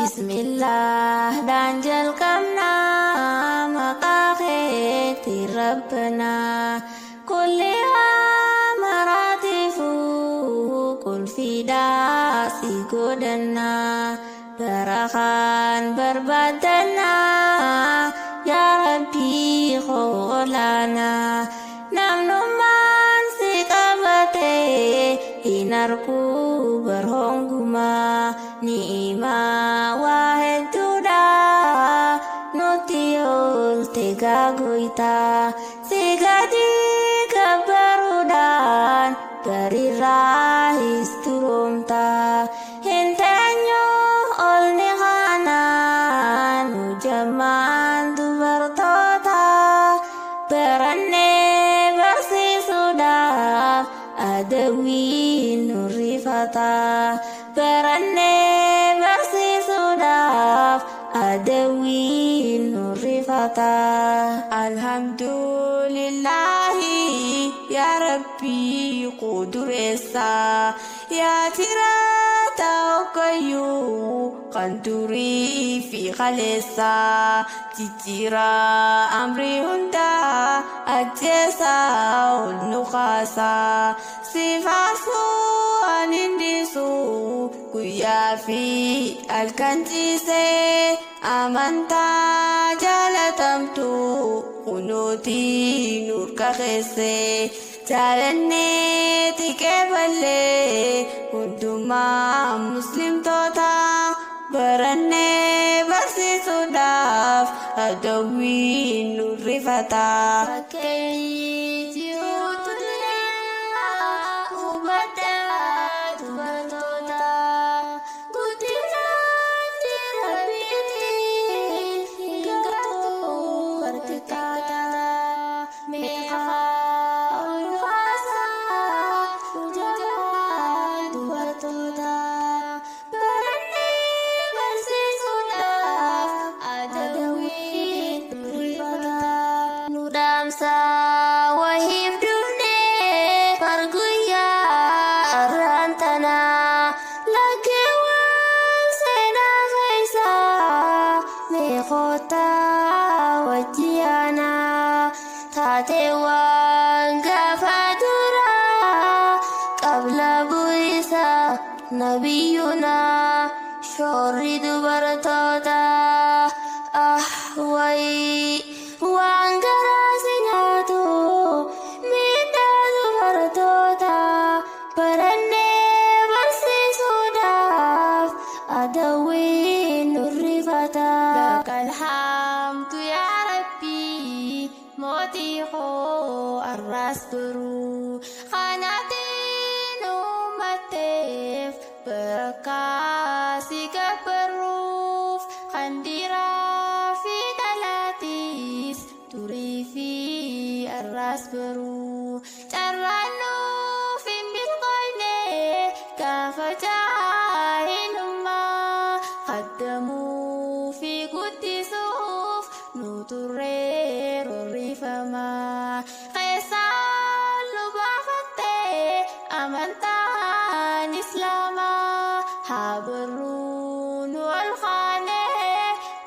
Bismillah dan jalkamna makaketi Rabbana kulli amaratifu kul fida sigodana barakan berbadana ya Rabbi kholana namnuman sikabate hinarku berhongguma ni'ima wahid duda nutiul tega goita sigadi keberudan dari rahis turumta hintenyo ol nihanan ujaman tu bertota berane bersih sudah ada winurifata berane bersih sudah ada winurifata. Alhamdulillahi ya Rabbi kuduresa ya tirata kayu kanturi fi khalesa cicira amri hunda ajesa nukasa sifasu anindisu kuyafi alkanjise amanta jalatamtu kunuti nur kakese jalanne tikebale unduma muslim tota berane bersih sudaf adawi nur rifata wahib dumne parguya rantana lakewan sena gaisa mekhota wajiana tatewan gafadura qabla buisa nabiyuna shoridu baratota ahwai wangara sinyatu minda zubartota perane bersih sudah ada winurifata lakal hamdu ya Rabbi motiho arras duru khanatin umatif berkasih keberuf khandira turifi arras beru caranu fimbil qaine kafajahin umma qaddamu fi qudisuf nuture rifama qaisal lubafate amantan islama habrun wal khane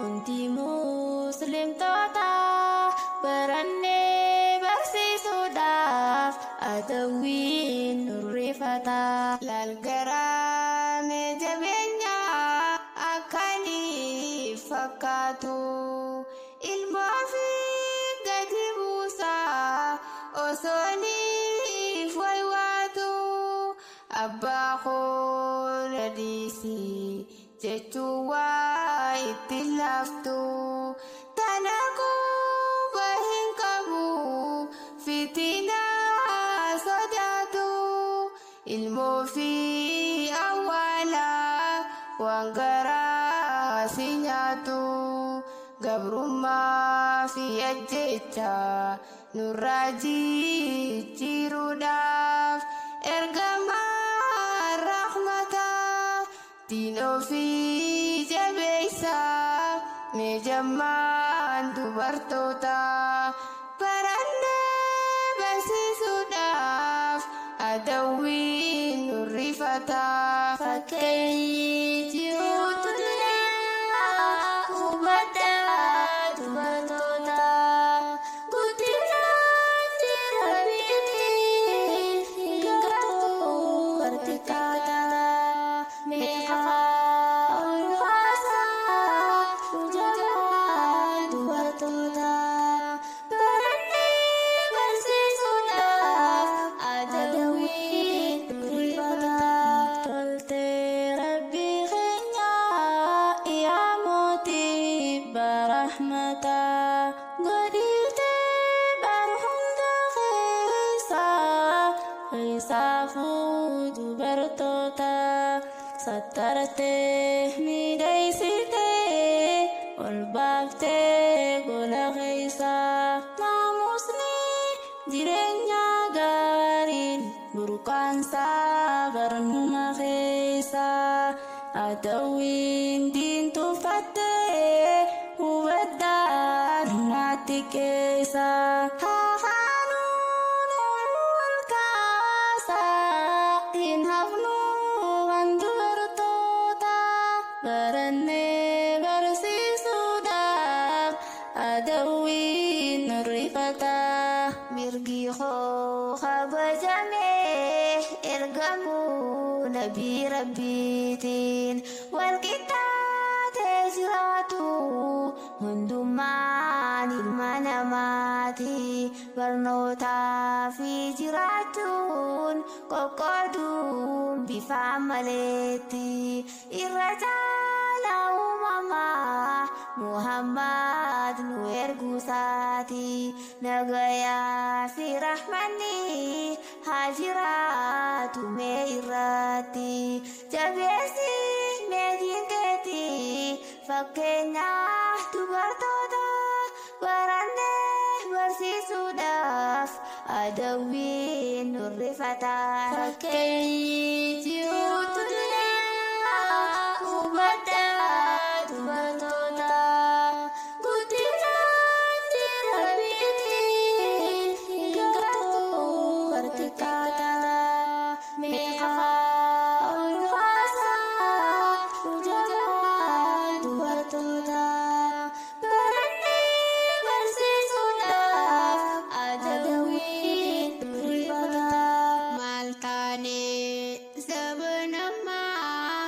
unti muslim tota berane bersih sudah ada winurifata lalgara mejabenya akan ifakatu ilmu fi gadi busa osoni fwaiwatu abaho radisi jechuwa itti laftu tana quba hin qabu fitinaa sodaatu ilmoo fi awwaala waan garaa si nyaatu gabrummaa fi ajjecha nurraa jijjiiruudhaaf ergamaa rahmataa diinoo fi jabeessaa mee jammaan dubartoota barannee barsiisuudhaaf adawwiin nurrifataa fakkeenyi jiruutu duniyaa hubadhaa dubartoota guddinaan jira biitiin hin gartuu bartikaata meeqaa ol baasaa jabaa dubartoota barannee barsiisuudhaaf adawwiin nurrifataa toltee rabbii keenya yaa mootii barahmataa godhiitee bar hunda keessaafuu dubartoota sattartee miidhagsitee ol baaftee gola keessaa naamusni jireenya gaariin burqaansaa barnuma keessaa adawwiin diintufattee hubadhaa dhumaatti keessaa haanuun ol kaasaa hin hafnu waan dubartoota barannee barsiisuudhaaf adawwiin nurrifataa mirgi koo kabajamee ergamuu nabii rabbiitiin walqixxaatee jiraatu hundummaan ilma namaati barnootaa fi jiraachuun qoqqooduun bifa maleetti irra caalaa uumamaa Muhammad nu erguusaati nagayaa fi rahmanni haa jiraatu mee irratti jabeessi mee diinteeti fakkeenyaa dubartoota barannee barsiisuudhaaf adawwiin nurrifataa fakkeenyi jiruutu duniyaa hubadhaa dubartoota guddinaan jira biitiin hin gartuu bartikaata meeqaa ol baasaa jabaa dubartoota barannee barsiisuudhaaf adawwiin nurrifataa maal taane sabanammaa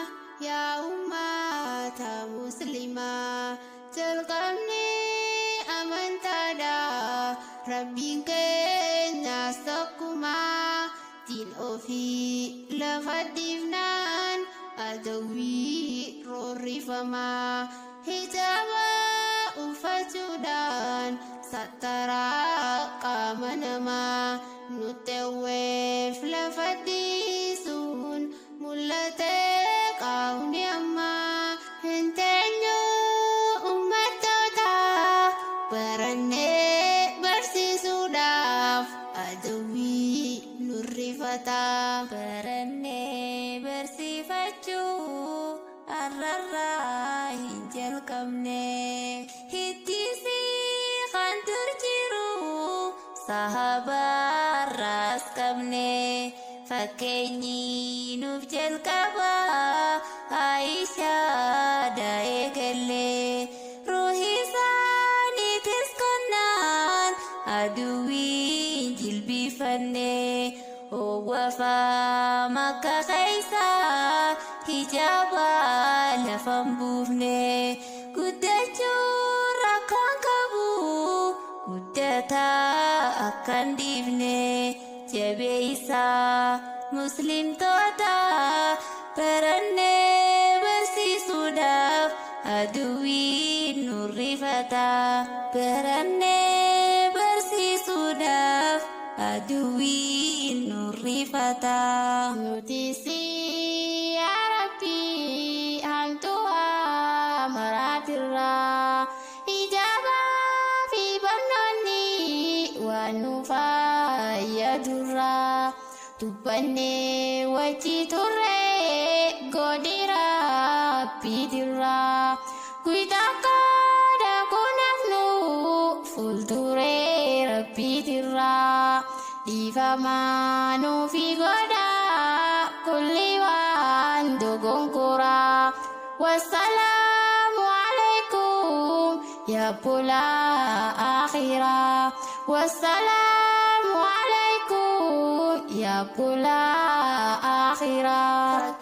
yaa ummata muslimaa jalqabnee amantaadha rabbiin keenyaas tokkumaa diin ofii lafa dhiifnaan adawwii roorrifamaa hijaaba uffachuudhaan sattaraa qaama namaa nutti hawweef lafa dhiisuun mul'atee qaawni ammaa hin teenyu ummattoota barannee barsiisuudhaaf adawwii nurrifataa barannee barsiifachuu arrarraa hin jalqabne hittisii kan dur jiru sahabaarraas qabne fakkeenyi nuuf jalqaba Aishaa daa'ee gallee ruuhi isaaniitis kennaan aduwwiin jilbifanne owwafaa makka keessaa hijaaba lafan buufne guddachuu rakkaan qabu guddataa akkan dhiifne jabeessaa muslimtoota barannee barsiisuudhaaf aduwwii nurrifata barannee barsiisuudhaaf aduwwiin nurrifata. Nutisi yaa Rabbii hamtuhaa maraatirraa hijaabaa fi barnoonni waan nu fayyadurraa dubbannee wajji turree godira bidirraa guyyaa dakunafnu fuulduree rabbiitirraa dhiifamaa nuufi godhaa kulli waan dogongoraa. Wassalaamu alaikum yaa bulaa akhiraa. Wassalaamu alaikum yaa bulaa akhiraa.